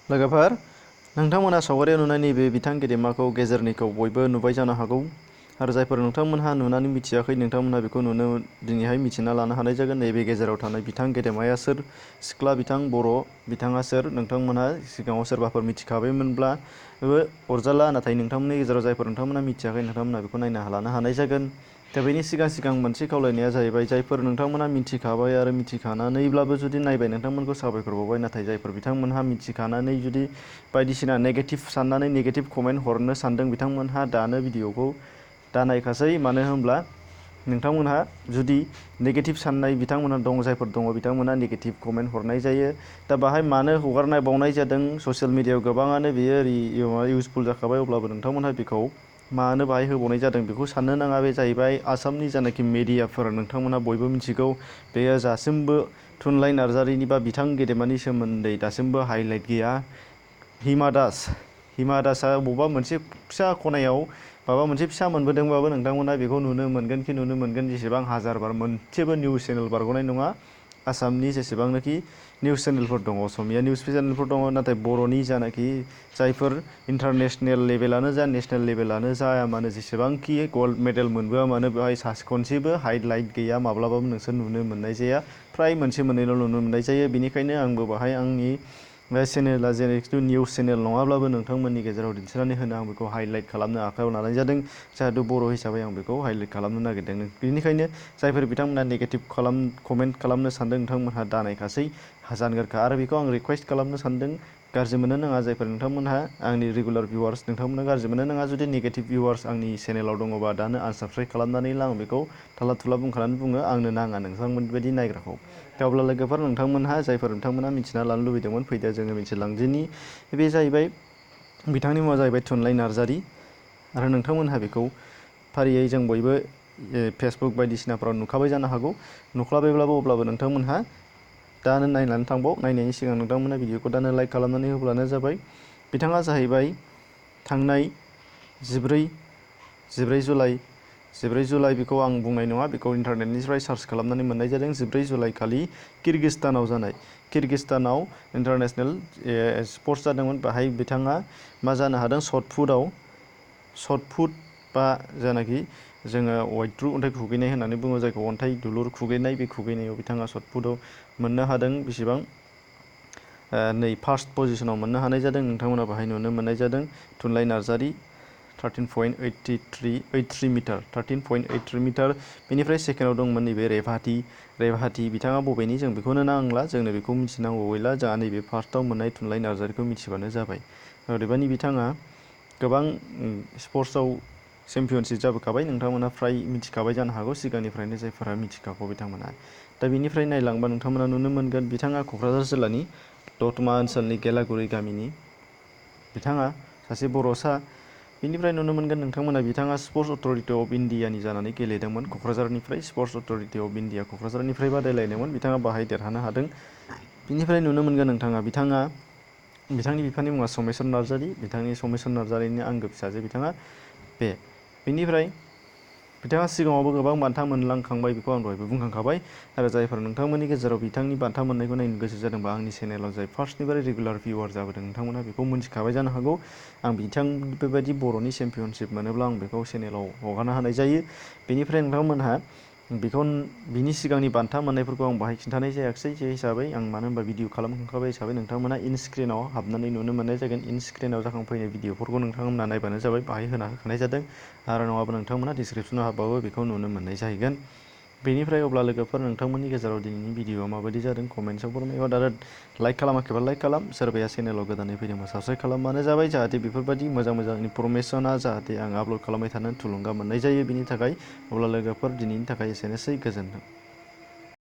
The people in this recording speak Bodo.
लोगोफोर नोंथांमोना सावगारियाव नुनाय नैबे बिथां गेदेमाखौ गेजेरनिखौ बयबो नुबाय जानो हागौ आरो जायफोर नोंथांमोनहा नुनानै मिथियाखै नोंथांमोनहा बेखौ दिनैहाय मिथिना लानो हानाय जागोन। नैबे गेजेराव थानाय बिथां गेदेमाया सोर, सिख्ला बिथां बर' बिथाङा सोर, नोंथांमोनहा सिगाङाव सोरबाफोर मिथिखाबायमोनब्लाबो अरजाला, नाथाय नोंथांमोननि गेजेराव जायफोर नोंथांमोनहा मिथियाखै नोंथांमोनहा बेखौ नायना लानो हानाय जागोन। दा बेनि सिगां मोनसे खावलायनाया जाहैबाय, जायफोर नोंथांमोनहा मिथिखाबाय आरो मिथिखानानैब्लाबो जुदि नायबाय नोंथांमोनखौ साबायखर बावबाय, नाथाय जायफोर बिथांमोनहा मिथिखानानै जुदि बायदिसिना नेगेटिभ साननानै नेगेटिभ कमेन्ट हरनो सानदों बिथांमोनहा दानो भिडिअखौ दा नायखासै। मानो होनब्ला नोंथांमोनहा जुदि नेगेटिभ साननाय बिथांमोनहा दं, जायफोर दङ बिथांमोनहा नेगेटिभ कमेन्ट हरनाय जायो। दा बाहाय मानो हगारनाय बावनाय जादों, ससियेल मिडियायाव गोबाङानो बेयो इउजफुल जाखाबाय, अब्लाबो नोंथांमोनहा बेखौ मानो बाहाय होबावनाय जादों बेखौ साननो नाङा। बे जाहैबाय आसामनि जानाखि मेडियाफोर नोंथांमोनहा बयबो मिथिगौ, बेयो दासिमबो थुनलाइ नार्जारिनि बा बिथां गेदेमानि सोमोन्दै दासिमबो हाइलाइट गैया। हिमा दासआ बबेबा मोनसे फिसा खनायाव माबा मोनसे फिसा मोनबोदोंबाबो नोंथांमोना बेखौ नुनो मोनगोन जेसेबां हाजार बार मोनसेबो निउस चेनेल बारग'नाय नङा। आसामनि जेसेबांनाखि निउस चेनेलफोर दङ, असमिया निउस चेनेलफोर दङ, नाथाय बर'नि जानाखि जायफोर इन्टारनेसनेल लेभेलानो जा नेसनेल लेभेलानो जाया मानो, जेसेबांखि गल्ड मेडेल मोनबोआ मानो, बेवहाय खनसेबो हाइलाइट गैया, माब्लाबाबो नोंसोर नुनो मोननाय जाया। फ्राय मोनसे मोननैल' नुनो मोननाय जायो। बेनिखायनो आंबो बाहाय आंनि चेनेला जेरै निउस चेनेल नङाब्लाबो नोंथांमोननि गेजेराव दिन्थिनानै होनो आं बेखौ हाइलाइट खालामनो आखायाव लानाय जादों। जाहाथे बर' हिसाबै आं बेखौ हाइलाइट खालामनो नागिरदों। बेनिखायनो जायफोर बिथांमोना नेगेटिभ कमेन्ट खालामनो सानदों नोंथांमोनहा दा नायखासै जानगारखा। आरो बेखौ आं रिकुवेस्ट खालामनो सानदों, गाज्रि मोननो नाङा। जायफोर नोंथांमोनहा आंनि रेगुलार भिउवार्स, नोंथांमोनहा गाज्रि मोननो नाङा। जुदि नेगेटिभ भिउवार्स आंनि चेनेलाव दङबा दानो आनसाबस्क्राइब खालामनानै ला। आं बेखौ थाला थुला बुंखानानै बुङो, आंनो नाङा नोंथांमोन बायदि नायग्राखौ। दा अब्ला लोगोफोर जायफोर नोंथांमोनहा मिथिना लानो लुबैदोंमोन, फैदो जोङो मिथिलांदिनि। बे जाहैबाय बिथांनि मुङा जाहैबाय थुनलाइ नार्जारी, आरो नोंथांमोनहा बेखौ फारियै जों बयबो फेसबुक बायदिसिनाफ्राव नुखाबाय जानो हागौ। नुख्लाबायब्लाबो अब्लाबो नोंथांमोनहा दानो नायनानै थांबाव। नायनायनि सिगां नोंथांमोनहा भिडिअखौ दानो लाइक खालामनानै होब्लानो जाबाय। बिथाङा जाहैबाय थांनाय 14 जुलाइ बेखौ आं बुंनाय नङा, बेखौ इन्टारनेटनिफ्राय सार्च खालामनानै मोननाय जादों। 14 जुलाइ खालि किर्गिस्तानाव इन्टारनेसनेल स्पर्ट्स जादोंमोन। बेहाय बिथाङा मा जानो हादों, शर्ट पुट बा जायनाखि जोङो वाइथ्रु अन्थाइ खुबैनाय होननानै बुङो, जायखौ अन्थाइ दुलुर खुबैनाय, बे खुबैनायाव बिथाङा शर्ट पुटआव मोननो हादों। बेसेबां फार्स्ट पजिशनाव मोननो हानाय जादों। नोंथांमोना बाहाय नुनो मोननाय जादों थुनलाइ नार्जारी 13.83 मिटार। बेनिफ्राय सेकेन्डआव दंमोन नैबे रेभाथि बिथाङा बबेनि जों बेखौनो नांला, जोंनो बेखौ मिथिनांगौ गैला। जोंहा नैबे फार्स्टआव मोननाय थुनलाइ नार्जारीखौ मिथिबानो जाबाय। अदेबानि बिथाङा गोबां स्पर्ट्सआव चेम्पियनशिप जाबोखाबाय। नोंथांमोना फ्राय मिथिखाबाय जानो हागौ, सिगांनिफ्रायनो जायफोरा मिथिखागौ बिथांमोना। दा बेनिफ्राय नायलांबा नोंथांमोना नुनो मोनगोन बिथाङा क'क्राझार जिल्लानि दतमा ओनसोलनि गेलागुरि गामिनि बिथाङा सासे बर'सा। बेनिफ्राय नुनो मोनगोन नोंथांमोना बिथाङा स्पर्ट्स अथ'रिटि अफ इन्डियानि जानानै गेलेदोंमोन। क'क्राझारनिफ्राय स्पर्ट्स अथ'रिटि अफ इन्डिया क'क्राझारनिफ्राय बादायलायदोंमोन, बिथाङा बाहाय देरहानो हादों। बिनिफ्राय नुनो मोनगोन बिथांनि बिफानि मुङा समेस्वर नार्जारी, बिथांनि समेस्वर नार्जारीनि आंगो फिसाजो बिथाङा बेनिफ्राय बिथाङा सिगाङावबो गोबां बान्था मोनलांखांबाय, बेखौ आं दहायबो बुंखांखाबाय। आरो जायफोर नोंथांमोननि गेजेराव बिथांनि बान्था मोननायखौ नायनो गोसो जादोंबा, आंनि चेनेलाव जाय फार्स्टनिफ्राय रेगुलार भिउवार जाबोदों नोंथांमोना बेखौ मिथिखाबाय जानो हागौ। आं बेबायदि बर'नि चेम्पियनशिप मोनोब्ला आं बेखौ चेनेलाव हगारनो हानाय जायो। बेनिफ्राय नोंथांमोनहा बिनि सिगांनि बान्था मोननायफोरखौ आं बाहाय खिन्थानाय जायाखिसै, जे हिसाबै आं मानो होनबा भिडिअ खालामखांखाबाय हिसाबै नोंथांमोना इनस्क्रिनाव हाबनानै नुनो मोननाय जागोन। इनस्क्रिनाव जाखांफैनाय भिडिअफोरखौ नोंथांमोना नायबानो जाबाय, बाहाय होना होखानाय जादों। आरो नङाबा नोंथांमोना डिसक्रिपसनाव हाबबाबो बेखौ नुनो मोननाय जाहैगोन। बेनिफ्राय अब्ला लोगोफोर नोंथांमोननि गेजेराव दिनैनि भिडिअआ माबायदि जादों कमेन्टसआव फोरमायहर। आरो लाइक खालामाखैबा लाइक खालाम, सोरबाया चेनेलाव गोदानै फैदोंबा साबस्क्राइब खालामबानो जाबाय, जाहाथे बेफोरबायदि मोजां इनफरमेसना जाहाथे आं आपल'ड खालामबाय थानो थुलुंगा मोननाय जायो। बेनि थाखाय अब्ला लोगोफोर दिनैनि थाखाय एसेनोसै, गोजोन्थों।